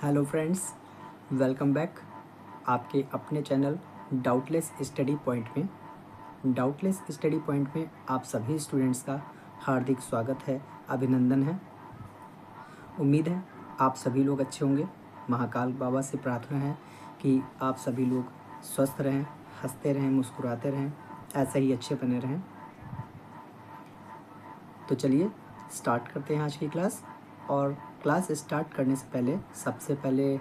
Hello friends, welcome back आपके अपने channel doubtless study point में। डाउटलेस स्टडी पॉइंट में आप सभी स्टूडेंट्स का हार्दिक स्वागत है, अभिनंदन है। उम्मीद है आप सभी लोग अच्छे होंगे। महाकाल बाबा से प्रार्थना है कि आप सभी लोग स्वस्थ रहें, हंसते रहें, मुस्कुराते रहें, ऐसे ही अच्छे बने रहें। तो चलिए स्टार्ट करते हैं आज की क्लास। और क्लास स्टार्ट करने से पहले सबसे पहले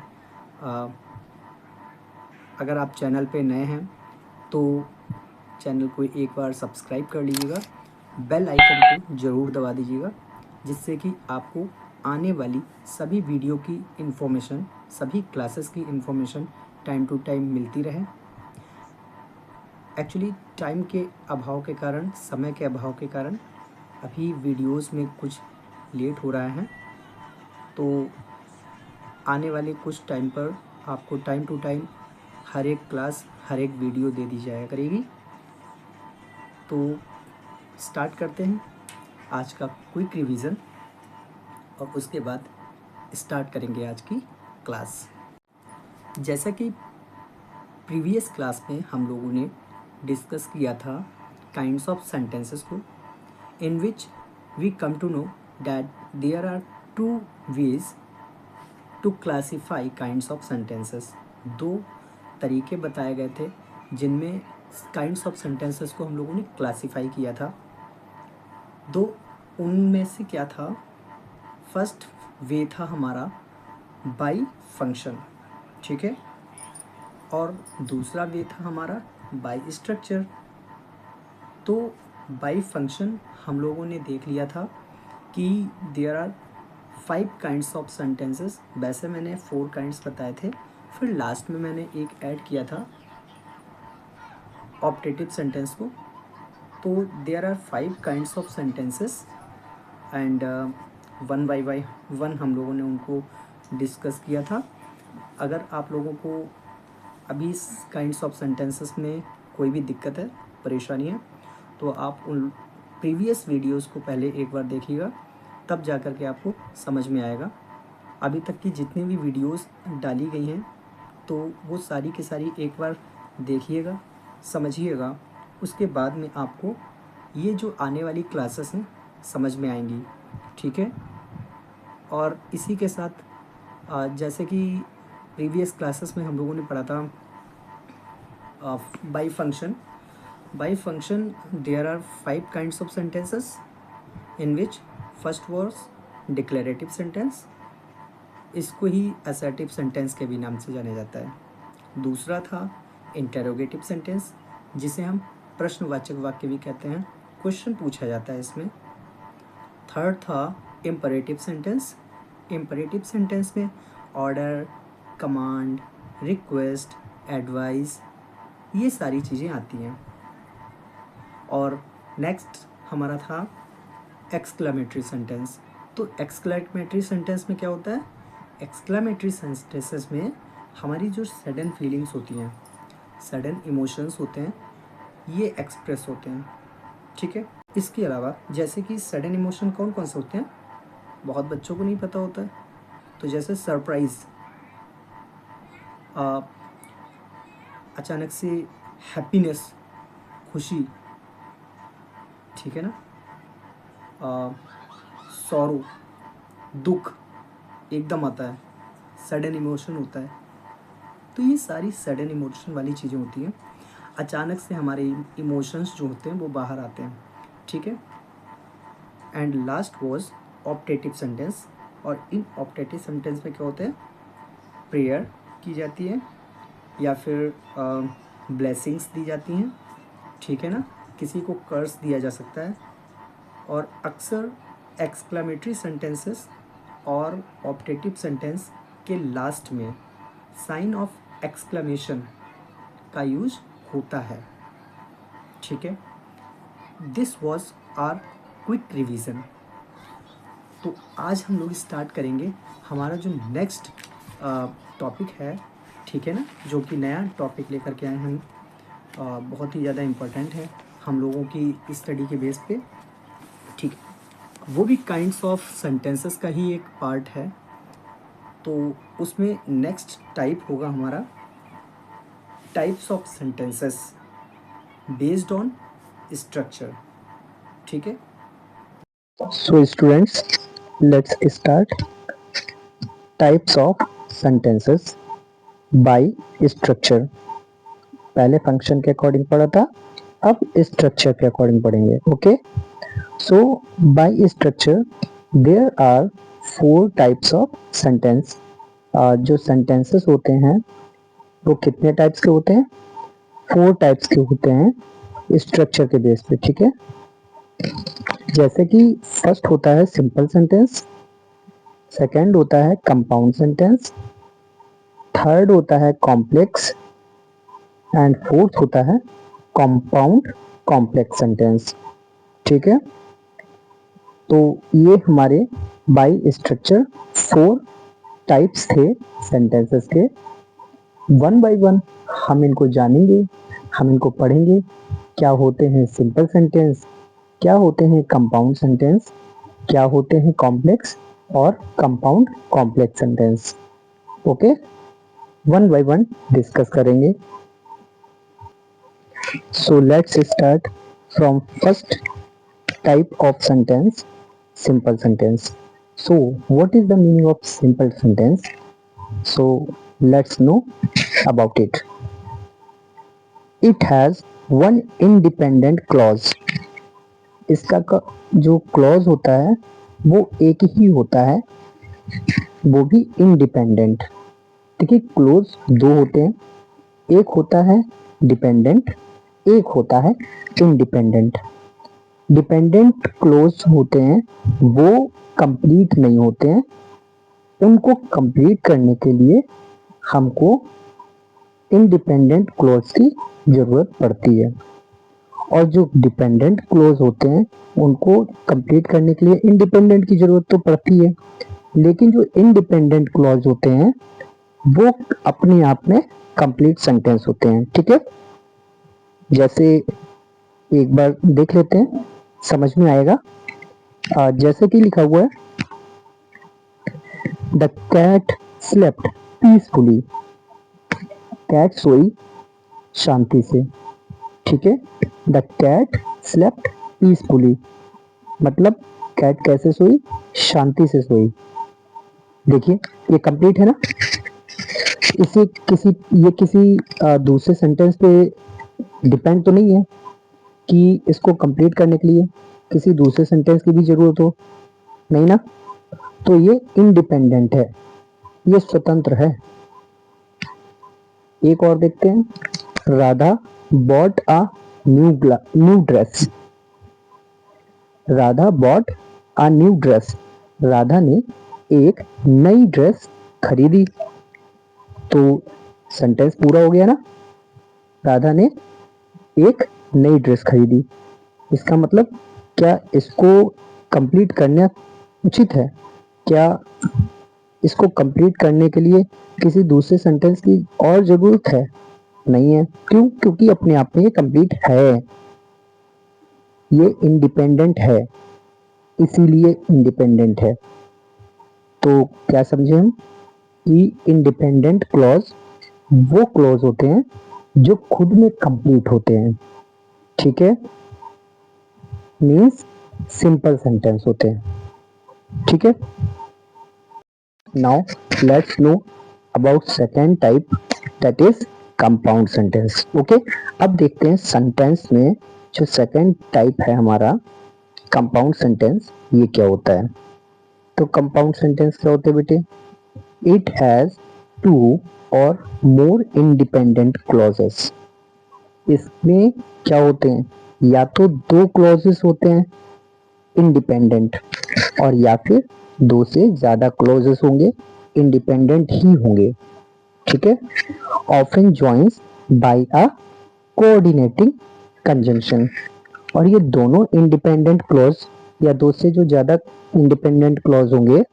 अगर आप चैनल पे नए हैं तो चैनल को एक बार सब्सक्राइब कर लीजिएगा, बेल आइकन को ज़रूर दबा दीजिएगा, जिससे कि आपको आने वाली सभी वीडियो की इन्फॉर्मेशन, सभी क्लासेस की इन्फॉर्मेशन टाइम टू टाइम मिलती रहे। एक्चुअली टाइम के अभाव के कारण, समय के अभाव के कारण अभी वीडियोस में कुछ लेट हो रहा है, तो आने वाले कुछ टाइम पर आपको टाइम टू टाइम हर एक क्लास, हर एक वीडियो दे दी जाया करेगी। तो स्टार्ट करते हैं आज का क्विक रिवीजन और उसके बाद स्टार्ट करेंगे आज की क्लास। जैसा कि प्रीवियस क्लास में हम लोगों ने डिस्कस किया था काइंड्स ऑफ सेंटेंसेस को, in which we come to know that there are two ways to classify kinds of sentences. दो तरीके बताए गए थे जिनमें काइंड्स ऑफ सेंटेंसेस को हम लोगों ने क्लासीफाई किया था। दो उनमें से क्या था, फर्स्ट वे था हमारा बाय फंक्शन, ठीक है, और दूसरा वे था हमारा बाय स्ट्रक्चर। तो बाय फंक्शन हम लोगों ने देख लिया था कि there are 5 kinds of sentences. वैसे मैंने 4 काइंड्स बताए थे, फिर लास्ट में मैंने एक ऐड किया था ऑप्टेटिव सेंटेंस को। तो there are 5 kinds of sentences and one by one हम लोगों ने उनको डिस्कस किया था। अगर आप लोगों को अभी इस काइंड्स ऑफ सेंटेंसेस में कोई भी दिक्कत है, परेशानी है, तो आप उन प्रीवियस वीडियोस को पहले एक बार देखिएगा, तब जा कर के आपको समझ में आएगा। अभी तक की जितनी भी वीडियोस डाली गई हैं तो वो सारी की सारी एक बार देखिएगा, समझिएगा, उसके बाद में आपको ये जो आने वाली क्लासेस हैं समझ में आएंगी, ठीक है। और इसी के साथ जैसे कि प्रीवियस क्लासेस में हम लोगों ने पढ़ा था by function. By function there are 5 kinds of sentences in which first was declarative sentence, इसको ही असर्टिव सेंटेंस के भी नाम से जाना जाता है। दूसरा था इंटेरोगेटिव सेंटेंस, जिसे हम प्रश्नवाचक वाक्य भी कहते हैं, क्वेश्चन पूछा जाता है इसमें। थर्ड था इम्परेटिव सेंटेंस। इम्परेटिव सेंटेंस में ऑर्डर, कमांड, रिक्वेस्ट, एडवाइस, ये सारी चीज़ें आती हैं। और नेक्स्ट हमारा था एक्सक्लेमेटरी सेंटेंस। तो एक्सक्लेमेटरी सेंटेंस में क्या होता है, एक्सक्लेमेटरी सेंटेंसेस में हमारी जो सडन फीलिंग्स होती हैं, सडन इमोशंस होते हैं, ये एक्सप्रेस होते हैं, ठीक है। इसके अलावा जैसे कि सडन इमोशन कौन कौन से होते हैं, बहुत बच्चों को नहीं पता होता है। तो जैसे सरप्राइज़, अचानक से हैप्पीनेस, खुशी, ठीक है ना, सॉरो, दुख एकदम आता है, सडन इमोशन होता है। तो ये सारी सडन इमोशन वाली चीज़ें होती हैं, अचानक से हमारे इमोशंस जो होते हैं वो बाहर आते हैं, ठीक है। And last was optative sentence. और इन ऑप्टेटिव सेंटेंस में क्या होते हैं, प्रेयर की जाती है या फिर ब्लेसिंग्स दी जाती हैं, ठीक है ना, किसी को कर्स दिया जा सकता है। और अक्सर एक्सक्लेमेटरी सेंटेंसेस और ऑप्टेटिव सेंटेंस के लास्ट में साइन ऑफ एक्सक्लेमेशन का यूज होता है, ठीक है। This was our quick revision. तो आज हम लोग स्टार्ट करेंगे हमारा जो नेक्स्ट टॉपिक है, ठीक है ना, जो कि नया टॉपिक लेकर के आए हैं, बहुत ही ज़्यादा इम्पोर्टेंट है हम लोगों की स्टडी के बेस पे, ठीक है। वो भी काइंड्स ऑफ सेंटेंसेस का ही एक पार्ट है। तो उसमें नेक्स्ट टाइप होगा हमारा types of sentences based on structure. ठीक है, so students, let's start types of sentences by structure. पहले फंक्शन के अकॉर्डिंग पढ़ा था, अब स्ट्रक्चर के अकॉर्डिंग पढ़ेंगे। Okay, so by structure there are 4 types of sentence. जो सेंटेंसेस होते हैं वो कितने टाइप्स के होते हैं? 4 टाइप्स के होते हैं स्ट्रक्चर के बेस पे। ठीक है, जैसे कि फर्स्ट होता है सिंपल सेंटेंस, सेकंड होता है कंपाउंड सेंटेंस, थर्ड होता है कॉम्प्लेक्स एंड फोर्थ होता है कंपाउंड कॉम्प्लेक्स सेंटेंस। ठीक है, तो ये हमारे बाय स्ट्रक्चर 4 टाइप्स थे सेंटेंसेस के। वन बाय वन हम इनको जानेंगे, हम इनको पढ़ेंगे। क्या होते हैं सिंपल सेंटेंस, क्या होते हैं कंपाउंड सेंटेंस, क्या होते हैं कॉम्प्लेक्स और compound complex sentence. Okay, one by one discuss करेंगे। So let's start from first type of sentence, simple sentence. So what is the meaning of simple sentence? So let's know about it. It has one independent clause. इसका जो clause होता है वो एक ही होता है, वो भी इंडिपेंडेंट। देखिए, क्लॉज दो होते हैं, एक होता है डिपेंडेंट, एक होता है इंडिपेंडेंट। डिपेंडेंट क्लोज होते हैं वो कंप्लीट नहीं होते हैं, उनको कंप्लीट करने के लिए हमको इंडिपेंडेंट क्लोज की जरूरत पड़ती है। और जो डिपेंडेंट क्लोज होते हैं उनको कंप्लीट करने के लिए इंडिपेंडेंट की जरूरत तो पड़ती है, लेकिन जो इंडिपेंडेंट क्लोज होते हैं वो अपने आप में कंप्लीट सेंटेंस होते हैं। ठीक है, जैसे एक बार देख लेते हैं, समझ में आएगा। जैसे कि लिखा हुआ है, the cat slept peacefully. Cat सोई शांति से। ठीक है, द कैट स्लेप्ट पीसफुली मतलब कैट कैसे सोई? शांति से सोई। देखिए, ये कंप्लीट है ना। इसे किसी दूसरे सेंटेंस पे डिपेंड तो नहीं है कि इसको कंप्लीट करने के लिए किसी दूसरे सेंटेंस की भी जरूरत हो, नहीं ना। तो ये इंडिपेंडेंट है, ये स्वतंत्र है। एक और देखते हैं, Radha bought a new dress. Radha bought a new dress, Radha ने एक नई ड्रेस खरीदी। तो सेंटेंस पूरा हो गया ना। राधा ने एक नई ड्रेस खरीदी, इसका मतलब क्या इसको कंप्लीट करना उचित है? क्या इसको कंप्लीट करने के लिए किसी दूसरे सेंटेंस की और जरूरत है? नहीं है। क्यों? क्योंकि अपने आप में ये कंप्लीट है, ये इंडिपेंडेंट है, इसीलिए इंडिपेंडेंट है। तो क्या समझे हम कि इंडिपेंडेंट क्लॉज वो क्लॉज होते हैं जो खुद में कंप्लीट होते हैं। ठीक है, मीन्स सिंपल सेंटेंस होते हैं। ठीक है, now let's know about second type, that is compound sentence. Okay, अब देखते हैं सेंटेंस में जो सेकेंड टाइप है हमारा कंपाउंड सेंटेंस, ये क्या होता है। तो कंपाउंड सेंटेंस क्या होते हैं बेटे? इट हैज 2 और मोर इंडिपेंडेंट क्लॉजेस। इसमें क्या होते हैं? या तो 2 क्लॉजेस होते हैं इंडिपेंडेंट, और या फिर 2 से ज्यादा क्लॉजेस होंगे इंडिपेंडेंट ही होंगे। ठीक है, often joins by a coordinating conjunction. और ये दोनों इंडिपेंडेंट क्लॉज या 2 से जो ज्यादा इंडिपेंडेंट क्लॉज होंगे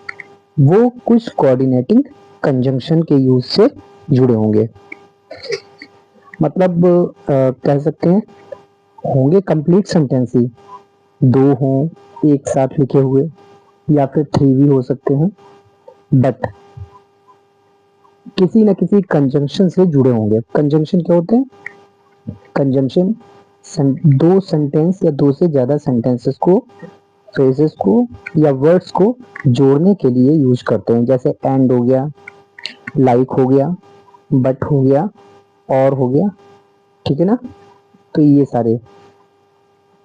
वो कुछ कोऑर्डिनेटिंग कंजंक्शन के यूज से जुड़े होंगे। मतलब कह सकते हैं होंगे कंप्लीट सेंटेंस ही, 2 हों एक साथ लिखे हुए, या फिर 3 भी हो सकते हैं। बट किसी न किसी कंजंक्शन से जुड़े होंगे। कंजंक्शन क्या होते हैं? कंजंक्शन दो सेंटेंस या दो से ज्यादा सेंटेंसेस को, फ्रेजेस को या वर्ड्स को जोड़ने के लिए यूज करते हैं। जैसे एंड हो गया, लाइक हो गया, बट हो गया, और हो गया, ठीक है ना। तो ये सारे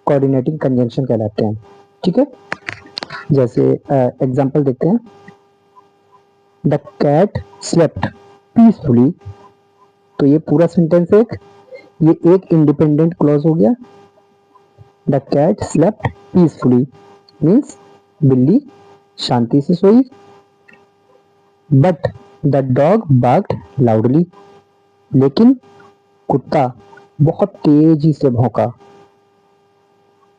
कोऑर्डिनेटिंग कंजंक्शन कहलाते हैं, ठीक है। जैसे एग्जांपल देखते हैं, द कैट स्लेप्ट पीसफुली। तो ये पूरा सेंटेंस ये एक इंडिपेंडेंट क्लॉज हो गया। The cat slept peacefully means बिल्ली शांति से सोई। But the dog barked loudly, लेकिन कुत्ता बहुत तेजी से भौंका।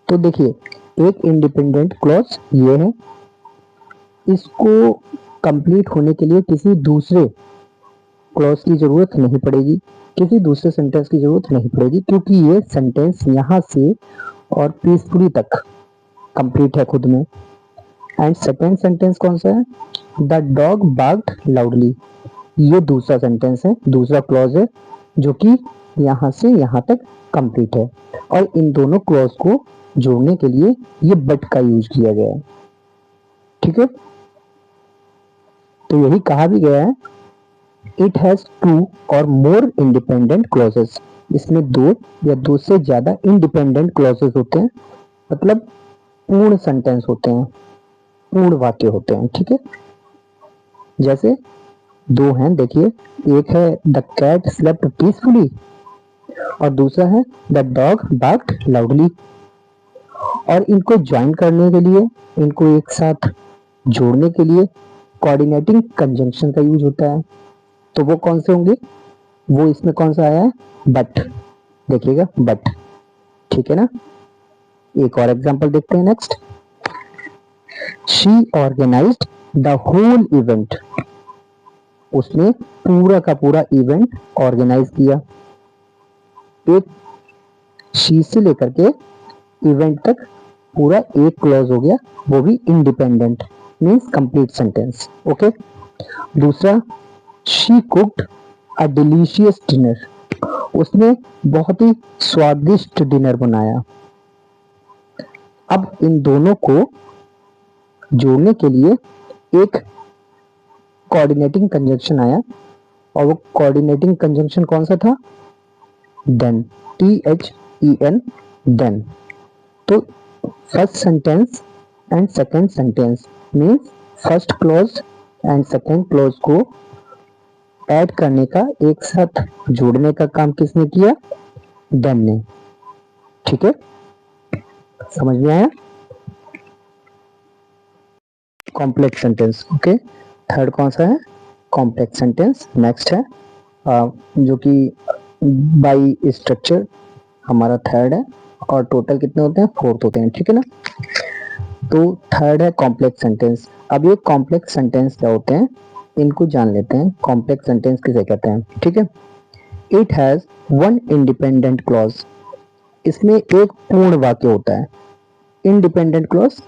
तो देखिए, एक इंडिपेंडेंट क्लॉज ये है। इसको कंप्लीट होने के लिए किसी दूसरे क्लॉज की जरूरत नहीं पड़ेगी, किसी दूसरे सेंटेंस की जरूरत नहीं पड़ेगी, क्योंकि ये सेंटेंस यहाँ से और पीसफुली तक कंप्लीट है खुद में। एंड सेकेंड सेंटेंस कौन सा है? The dog barked loudly. ये दूसरा सेंटेंस है, दूसरा क्लॉज है, जो कि यहाँ से यहाँ तक कंप्लीट है। और इन दोनों क्लॉज को जोड़ने के लिए ये बट का यूज किया गया है, ठीक है। तो यही कहा भी गया है, इट हैज टू और मोर इंडिपेंडेंट क्लॉजेस। इसमें दो या दो से ज्यादा इंडिपेंडेंट क्लॉजेस होते हैं, मतलब पूर्ण सेंटेंस होते हैं, पूर्ण वाक्य होते हैं, ठीक है। जैसे दो हैं, देखिए, एक है द कैट स्लेप्ट पीसफुली और दूसरा है द डॉग बार्क्ड लाउडली। और इनको ज्वाइन करने के लिए, इनको एक साथ जोड़ने के लिए कोऑर्डिनेटिंग कंजंक्शन का यूज होता है। तो वो कौन से होंगे? वो इसमें कौन सा आया है? बट। देखिएगा, बट, ठीक है ना। एक और एग्जांपल देखते हैं next. She organised the whole event. उसने पूरा का पूरा इवेंट ऑर्गेनाइज किया। एक शी से लेकर के इवेंट तक पूरा एक क्लॉज हो गया, वो भी independent, means complete sentence, okay. दूसरा, she cooked a delicious dinner. उसने बहुत ही स्वादिष्ट डिनर बनाया। अब इन दोनों को जोड़ने के लिए एक कोऑर्डिनेटिंग कंजंक्शन आया, और वो कोऑर्डिनेटिंग कंजंक्शन कौन सा था? Then, THEN, then. तो first sentence and second sentence means first clause and second clause को ऐड करने का, एक साथ जोड़ने का काम किसने किया? देन ने, ठीक है। समझ में आया? Complex sentence, okay. थर्ड कौन सा है? Complex sentence. नेक्स्ट है जो कि बाई स्ट्रक्चर हमारा थर्ड है, और टोटल कितने होते हैं? 4 होते हैं, ठीक है ना। तो थर्ड है कॉम्प्लेक्स सेंटेंस। अब ये कॉम्प्लेक्स सेंटेंस क्या होते हैं, इनको जान लेते हैं। कॉम्प्लेक्स सेंटेंस किसे कहते हैं, ठीक है। It has one independent clause. इसमें एक पूर्ण वाक्य होता है। इंडिपेंडेंट क्लॉज,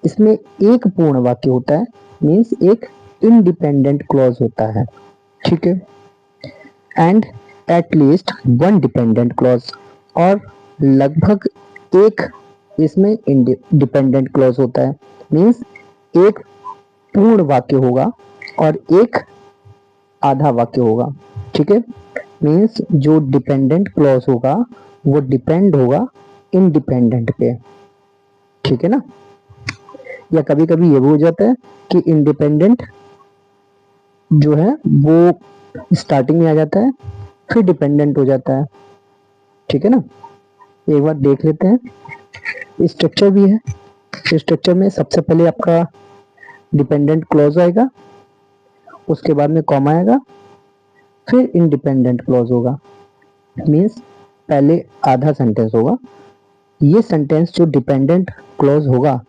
इसमें एक पूर्ण वाक्य होता है, मीन्स एक इंडिपेंडेंट क्लॉज होता है, ठीक है। And at least one dependent clause, और लगभग एक इसमें डिपेंडेंट क्लॉज होता है, मीन्स एक पूर्ण वाक्य होगा और एक आधा वाक्य होगा, ठीक है। मीन्स जो डिपेंडेंट क्लॉज होगा वो डिपेंड होगा इंडिपेंडेंट पे, ठीक है ना। या कभी कभी ये भी हो जाता है कि इंडिपेंडेंट जो है वो स्टार्टिंग में आ जाता है, फिर डिपेंडेंट हो जाता है, ठीक है ना। एक बार देख लेते हैं। स्ट्रक्चर भी है। स्ट्रक्चर में सबसे पहले आपका डिपेंडेंट क्लॉज आएगा, उसके बाद में कॉमा आएगा, फिर इंडिपेंडेंट क्लॉज होगा। मीन्स पहले आधा सेंटेंस होगा। ये सेंटेंस जो डिपेंडेंट क्लॉज होगा,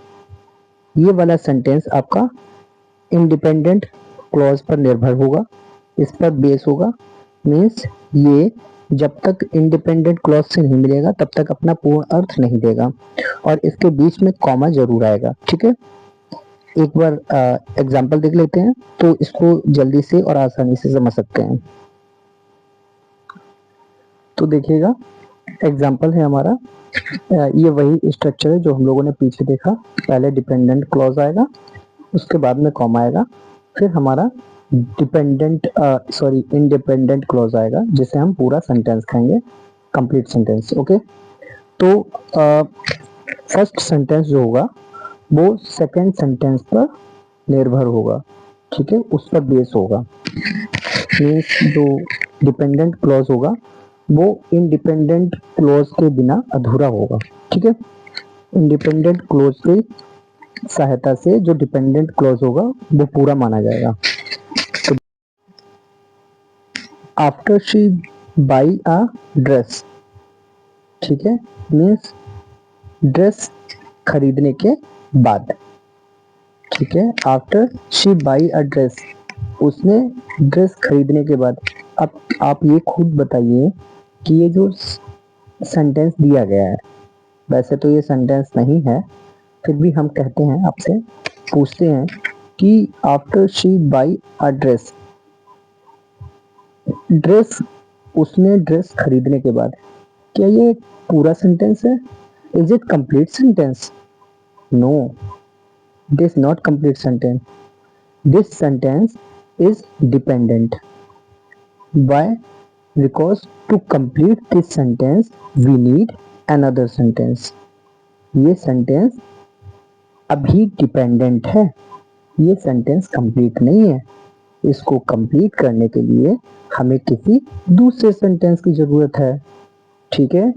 ये वाला सेंटेंस आपका इंडिपेंडेंट क्लॉज पर निर्भर होगा, इस पर बेस होगा। मीन्स ये जब तक इंडिपेंडेंट क्लॉज से नहीं मिलेगा तब तक अपना पूर्ण अर्थ नहीं देगा, और इसके बीच में कॉमा जरूर आएगा, ठीक है। एक बार एग्जाम्पल देख लेते हैं तो इसको जल्दी से और आसानी से समझ सकते हैं। तो देखिएगा, एग्जाम्पल है हमारा, ये वही स्ट्रक्चर है जो हम लोगों ने पीछे देखा। पहले डिपेंडेंट क्लॉज आएगा, उसके बाद में कॉमा आएगा, फिर हमारा इंडिपेंडेंट क्लॉज आएगा जिसे हम पूरा सेंटेंस कहेंगे, कंप्लीट सेंटेंस। ओके, तो फर्स्ट सेंटेंस जो होगा वो सेकंड सेंटेंस पर निर्भर होगा, ठीक है, उस पर बेस होगा। मीन्स जो डिपेंडेंट क्लॉज होगा वो इंडिपेंडेंट क्लॉज के बिना अधूरा होगा, ठीक है। इंडिपेंडेंट क्लॉज की सहायता से जो डिपेंडेंट क्लॉज होगा वो पूरा माना जाएगा। तो after she buy a dress, ठीक है, मीन्स ड्रेस खरीदने के बाद, ठीक है। After she buy a dress, उसने ड्रेस खरीदने के बाद। अब आप ये खुद बताइए कि ये जो सेंटेंस दिया गया है, वैसे तो ये सेंटेंस नहीं है, फिर भी हम कहते हैं, आपसे पूछते हैं कि after she buy a dress, dress, उसने ड्रेस खरीदने के बाद, क्या ये पूरा सेंटेंस है? Is it complete sentence? No, this not complete sentence, this sentence is dependent. Why? Because to complete this sentence we need another sentence. ये sentence अभी डिपेंडेंट है, ये सेंटेंस कंप्लीट नहीं है। इसको कंप्लीट करने के लिए हमें किसी दूसरे सेंटेंस की जरूरत है, ठीक है।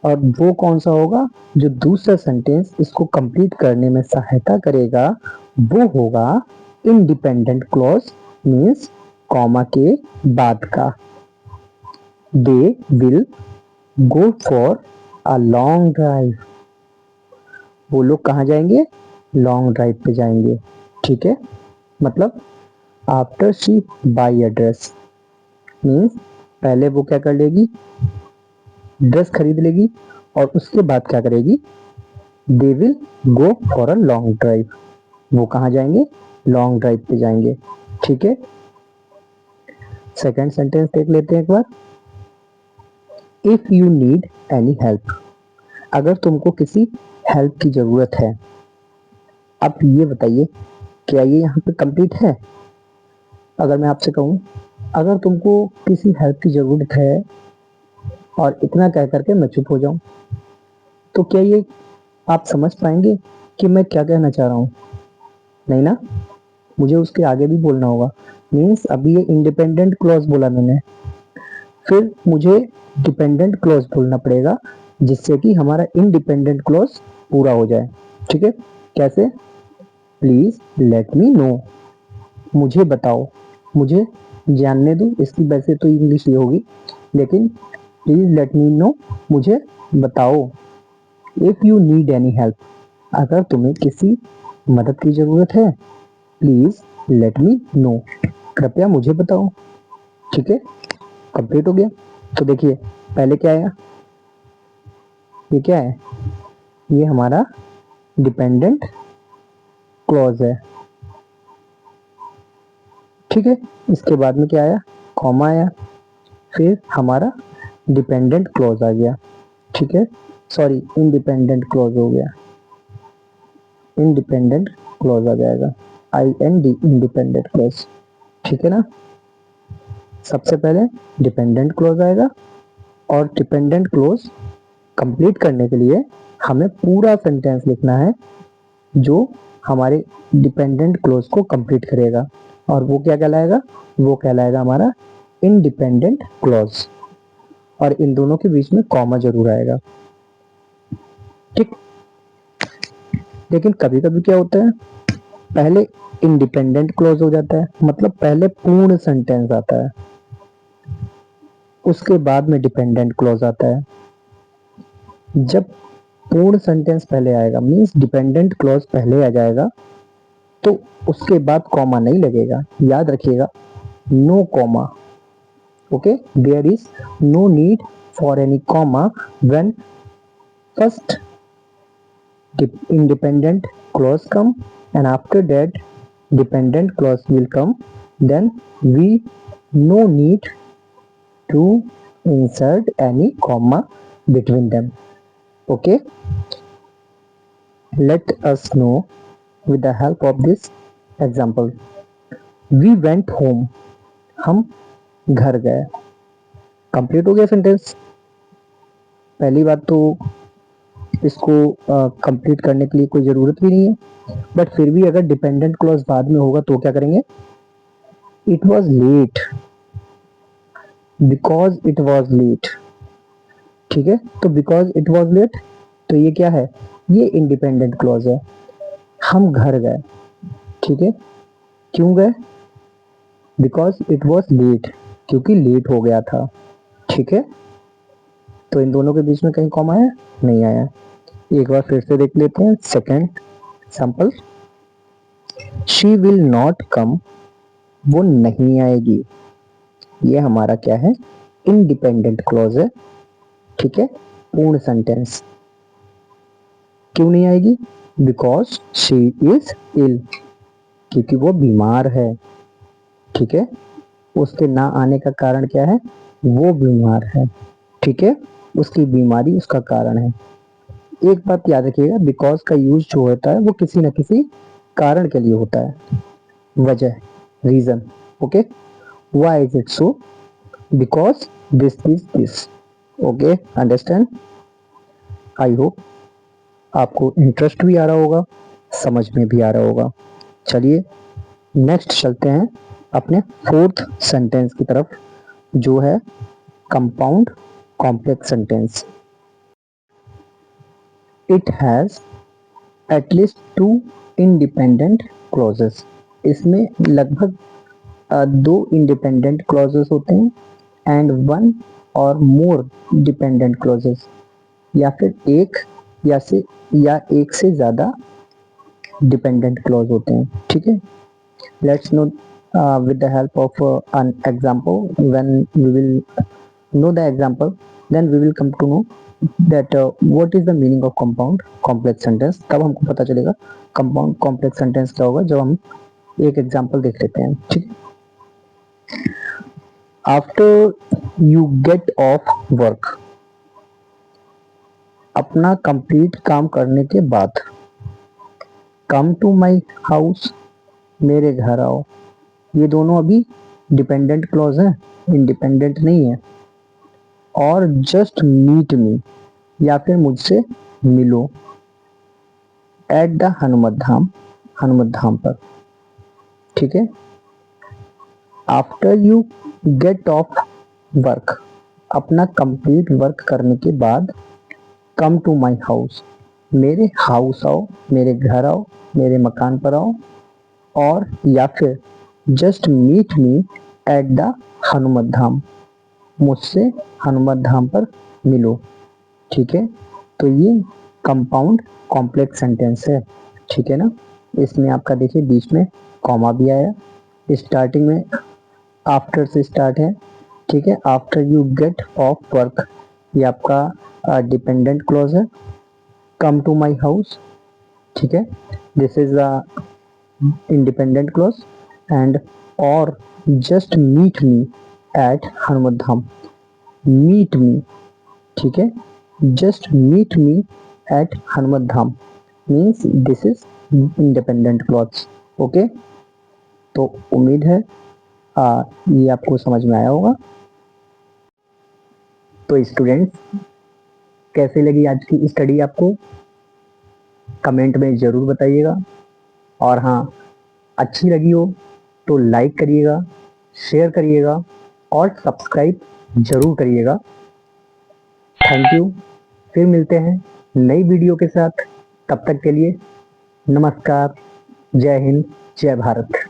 और वो कौन सा होगा? जो दूसरा सेंटेंस इसको कंप्लीट करने में सहायता करेगा वो होगा इंडिपेंडेंट क्लॉज, मीन्स कॉमा के बाद का। They will go for a long drive, वो लोग कहाँ जाएंगे? लॉन्ग ड्राइव पे जाएंगे, ठीक है। मतलब after she buy a dress, means पहले वो क्या कर लेगी? ड्रेस खरीद लेगी, और उसके बाद क्या करेगी? They will go for a long drive, वो कहाँ जाएंगे? लॉन्ग ड्राइव पे जाएंगे, ठीक है। सेकेंड सेंटेंस देख लेते हैं एक बार। If you need any help, अगर तुमको किसी हेल्प की जरूरत है। अब ये बताइए, क्या ये यहाँ पे कंप्लीट है? अगर मैं आपसे कहूँ अगर तुमको किसी हेल्प की जरूरत है और इतना कह करके मैं चुप हो जाऊं, तो क्या ये आप समझ पाएंगे कि मैं क्या कहना चाह रहा हूँ? नहीं ना, मुझे उसके आगे भी बोलना होगा। मीन्स अभी ये इंडिपेंडेंट क्लॉज बोला मैंने, फिर मुझे डिपेंडेंट क्लॉज बोलना पड़ेगा जिससे कि हमारा इंडिपेंडेंट क्लॉज पूरा हो जाए, ठीक है। कैसे? प्लीज लेट मी नो, मुझे बताओ, मुझे जानने दो। इसकी वैसे तो इंग्लिश ही होगी, लेकिन प्लीज लेट मी नो, मुझे बताओ। If you need any help, अगर तुम्हें किसी मदद की जरूरत है, प्लीज लेट मी नो, कृपया मुझे बताओ, ठीक है। कंप्लीट हो गया। तो देखिए पहले क्या आया, ये क्या है? ये हमारा डिपेंडेंट क्लॉज है, ठीक है। इसके बाद में क्या आया? कॉमा आया, फिर हमारा डिपेंडेंट क्लॉज आ गया, ठीक है। सॉरी, इंडिपेंडेंट क्लॉज हो गया, इंडिपेंडेंट क्लॉज आ जाएगा, IND, इंडिपेंडेंट क्लॉज, ठीक है ना। सबसे पहले डिपेंडेंट क्लॉज आएगा, और डिपेंडेंट क्लॉज कंप्लीट करने के लिए हमें पूरा सेंटेंस लिखना है जो हमारे डिपेंडेंट क्लॉज को कंप्लीट करेगा, और वो क्या कहलाएगा? वो कहलाएगा हमारा इंडिपेंडेंट क्लॉज, और इन दोनों के बीच में कॉमा जरूर आएगा, ठीक। लेकिन कभी कभी क्या होता है, पहले इंडिपेंडेंट क्लॉज हो जाता है, मतलब पहले पूर्ण सेंटेंस आता है, उसके बाद में डिपेंडेंट क्लॉज आता है। जब पूर्ण सेंटेंस पहले आएगा, मीन्स डिपेंडेंट क्लॉज पहले आ जाएगा, तो उसके बाद कॉमा नहीं लगेगा, याद रखिएगा, no comma, okay. There is no need for any comma when first independent clause come and after that dependent clause will come, then we no need to insert any comma between them. Okay, let us know with the help of this example. We went home, हम घर गए। Complete हो गया sentence. पहली बात तो इसको complete करने के लिए कोई ज़रूरत भी नहीं है, बट फिर भी अगर डिपेंडेंट क्लॉज बाद में होगा तो क्या करेंगे? It was late, because it was late. ठीक है, तो बिकॉज इट वॉज लेट, तो ये क्या है? ये इंडिपेंडेंट क्लॉज है। हम घर गए, ठीक है, क्यों गए? बिकॉज इट वॉज लेट, क्योंकि लेट हो गया था। ठीक है, तो इन दोनों के बीच में कहीं कॉमा है? नहीं आया। एक बार फिर से देख लेते हैं second sample. She will not come, वो नहीं आएगी। ये हमारा क्या है? इंडिपेंडेंट क्लॉज है। ठीक है, पूर्ण सेंटेंस। क्यों नहीं आएगी? बिकॉज शी इज इल, क्योंकि वो बीमार है। ठीक है, उसके ना आने का कारण क्या है? वो बीमार है। ठीक है, उसकी बीमारी उसका कारण है। एक बात याद रखिएगा, बिकॉज का यूज जो होता है वो किसी न किसी कारण के लिए होता है, वजह, reason. Okay, why is it so? Because this is this. Okay, understand? I hope आपको इंटरेस्ट भी आ रहा होगा, समझ में भी आ रहा होगा। चलिए नेक्स्ट चलते हैं अपने फोर्थ सेंटेंस की तरफ, जो है compound complex sentence. It has at least 2 independent clauses. इसमें लगभग 2 इंडिपेंडेंट क्लॉजेस होते हैं एंड 1 और मोर डिपेंडेंट क्लॉजेस, या फिर एक से ज्यादा डिपेंडेंट क्लॉज होते हैं। ठीक है, let's no with the help of an example. When we will know the example, then we will come to know that what is the meaning of compound complex sentence. तब हमको पता चलेगा compound complex sentence क्या होगा, जब हम एक example देख लेते हैं। ठीक है, after you get of work, अपना कंप्लीट काम करने के बाद। कम टू माई हाउस, मेरे घर आओ। ये दोनों अभी डिपेंडेंट क्लॉज हैं, इंडिपेंडेंट नहीं है। और जस्ट मीट मी, या फिर मुझसे मिलो। एट द हनुमत धाम, हनुमत धाम पर। ठीक है, after you get of work, अपना कंप्लीट वर्क करने के बाद। कम टू माई हाउस, मेरे हाउस आओ, मेरे घर आओ, मेरे मकान पर आओ। और या फिर just meet me at the Hanumat Dham, मुझसे हनुमत धाम पर मिलो। ठीक है, तो ये कंपाउंड कॉम्प्लेक्स सेंटेंस है। ठीक है ना, इसमें आपका देखिए बीच में कॉमा भी आया, स्टार्टिंग में आफ्टर से स्टार्ट है। ठीक है, after you get of work, ये आपका डिपेंडेंट क्लॉज है। कम टू माई हाउस, ठीक है, this is the independent clause. And और just meet me at Hanumat Dham, meet me. ठीक है, just meet me at Hanumat Dham means this is independent clause. Okay, तो उम्मीद है ये आपको समझ में आया होगा। तो स्टूडेंट्स, कैसे लगी आज की स्टडी आपको? कमेंट में ज़रूर बताइएगा। और हाँ, अच्छी लगी हो तो लाइक करिएगा, शेयर करिएगा और सब्सक्राइब ज़रूर करिएगा। Thank you. फिर मिलते हैं नई वीडियो के साथ। तब तक के लिए नमस्कार, जय हिंद, जय भारत।